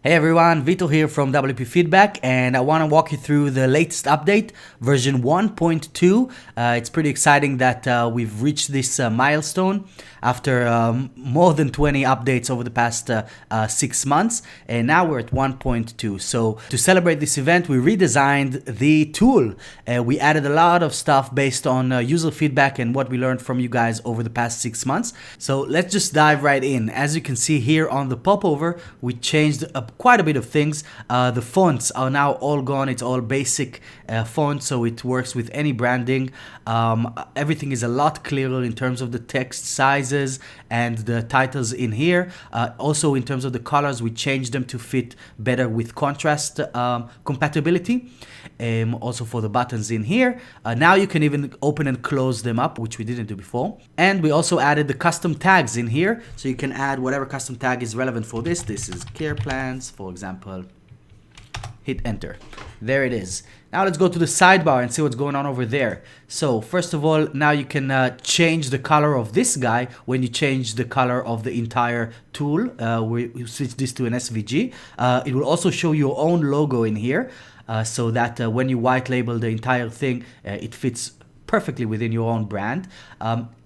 Hey everyone, Vito here from WP Feedback, and I want to walk you through the latest update, version 1.2. It's pretty exciting that we've reached this milestone after more than 20 updates over the past 6 months, and now we're at 1.2. So to celebrate this event, we redesigned the tool. We added a lot of stuff based on user feedback and what we learned from you guys over the past 6 months. So let's just dive right in. As you can see here on the Popover, we changed quite a bit of things. The fonts are now all gone. It's all basic font, so it works with any branding. Everything is a lot clearer in terms of the text sizes and the titles in here. Also in terms of the colors, we changed them to fit better with contrast compatibility. Also for the buttons in here. Now you can even open and close them up, which we didn't do before. And we also added the custom tags in here, so you can add whatever custom tag is relevant for this. This is care plans, for example. Hit enter. There it is. Now let's go to the sidebar and see what's going on over there. So first of all, now you can change the color of this guy when you change the color of the entire tool. We switch this to an SVG. It will also show your own logo in here, so that when you white label the entire thing, it fits perfectly within your own brand.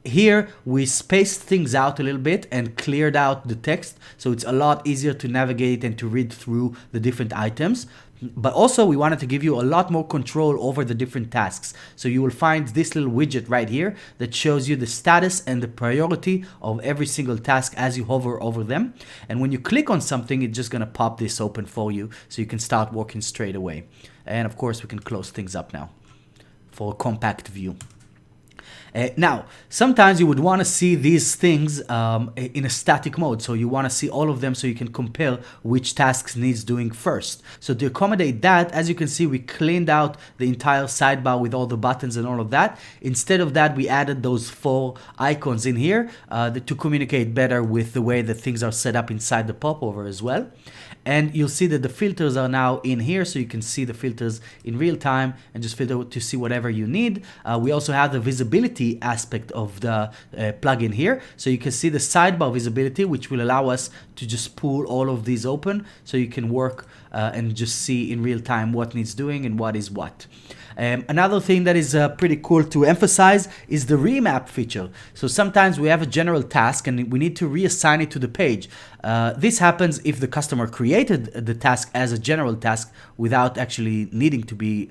Here we spaced things out a little bit and cleared out the text, so it's a lot easier to navigate and to read through the different items. But also we wanted to give you a lot more control over the different tasks. So you will find this little widget right here that shows you the status and the priority of every single task as you hover over them. And when you click on something, it's just gonna pop this open for you so you can start working straight away. And of course we can close things up now for a compact view. Now, sometimes you would want to see these things in a static mode. So you want to see all of them so you can compare which tasks needs doing first. So to accommodate that, as you can see, we cleaned out the entire sidebar with all the buttons and all of that. Instead of that, we added those 4 icons in here to communicate better with the way that things are set up inside the Popover as well. And you'll see that the filters are now in here, so you can see the filters in real time and just filter to see whatever you need. We also have the visibility aspect of the plugin here, so you can see the sidebar visibility, which will allow us to just pull all of these open so you can work and just see in real time what needs doing and what is what. Another thing that is pretty cool to emphasize is the remap feature. So sometimes we have a general task and we need to reassign it to the page. This happens if the customer created the task as a general task without actually needing to be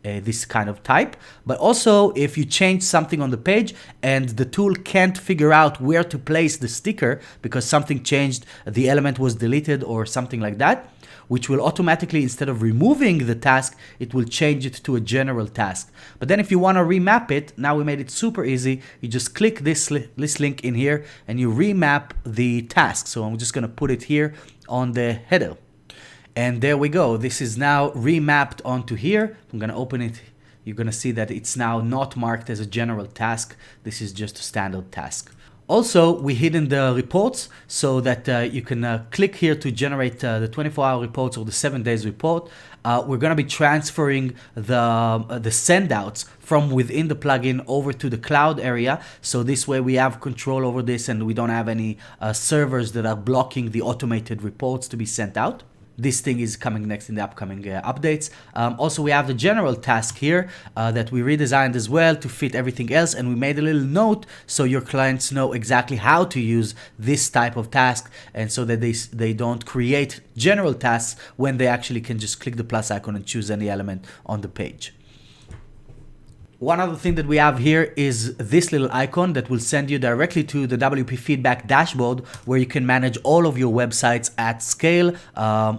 this kind of type. But also if you change something on the page and the tool can't figure out where to place the sticker because something changed, the element was deleted or something like that, which will automatically, instead of removing the task, it will change it to a general task. But then if you want to remap it, now we made it super easy. You just click this link in here and you remap the task. So I'm just going to put it here on the header. And there we go. This is now remapped onto here. I'm going to open it. You're going to see that it's now not marked as a general task. This is just a standard task. Also, we hidden the reports so that you can click here to generate the 24-hour reports or the 7 days report. We're going to be transferring the sendouts from within the plugin over to the cloud area. So this way we have control over this and we don't have any servers that are blocking the automated reports to be sent out. This thing is coming next in the upcoming updates. Also, we have the general task here that we redesigned as well to fit everything else, and we made a little note so your clients know exactly how to use this type of task, and so that they don't create general tasks when they actually can just click the plus icon and choose any element on the page. One other thing that we have here is this little icon that will send you directly to the WP Feedback dashboard, where you can manage all of your websites at scale,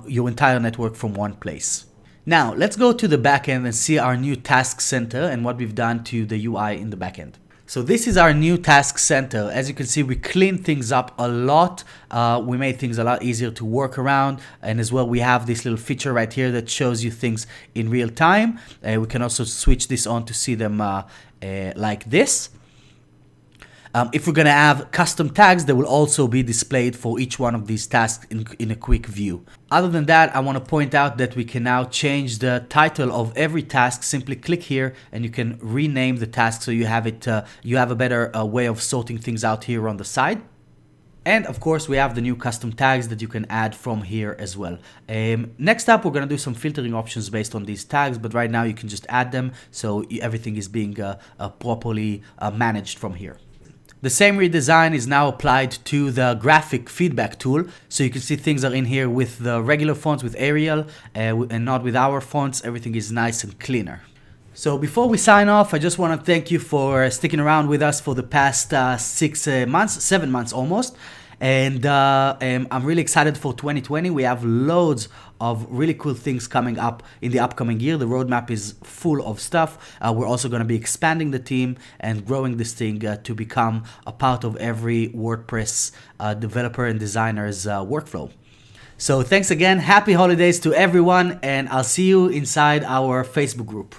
your entire network from one place. Now, let's go to the backend and see our new task center and what we've done to the UI in the backend. So this is our new task center. As you can see, we cleaned things up a lot. We made things a lot easier to work around. And as well, we have this little feature right here that shows you things in real time. We can also switch this on to see them like this. If we're going to have custom tags, they will also be displayed for each one of these tasks in a quick view. Other than that, I want to point out that we can now change the title of every task. Simply click here and you can rename the task so you have it. You have a better way of sorting things out here on the side. And of course, we have the new custom tags that you can add from here as well. Next up, we're going to do some filtering options based on these tags, but right now you can just add them so everything is being properly managed from here. The same redesign is now applied to the graphic feedback tool. So you can see things are in here with the regular fonts with Arial and not with our fonts. Everything is nice and cleaner. So before we sign off, I just want to thank you for sticking around with us for the past 7 months almost. And I'm really excited for 2020. We have loads of really cool things coming up in the upcoming year. The roadmap is full of stuff. We're also going to be expanding the team and growing this thing to become a part of every WordPress developer and designer's workflow. So thanks again. Happy holidays to everyone, and I'll see you inside our Facebook group.